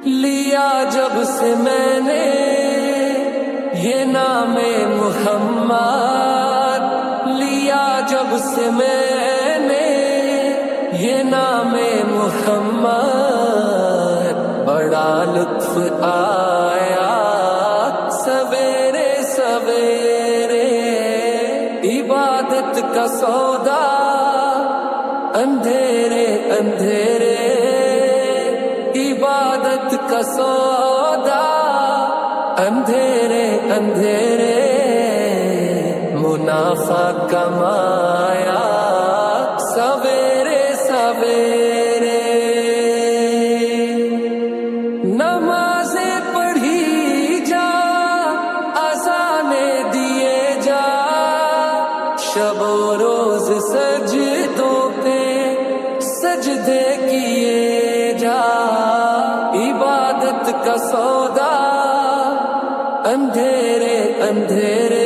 لیا جب سے میں نے یہ نام محمد، لیا جب سے میں نے یہ نام محمد، بڑا لطف آیا سویرے سویرے، عبادت کا سودا اندھیرے اندھیرے، عبادت کا سودا اندھیرے اندھیرے، منافع کمایا سویرے سویرے، نمازیں پڑھی جا، اذانیں دیے جا، شب و روز سجدوں پہ سجدے کیے جا، عبادت کا سودا اندھیرے اندھیرے،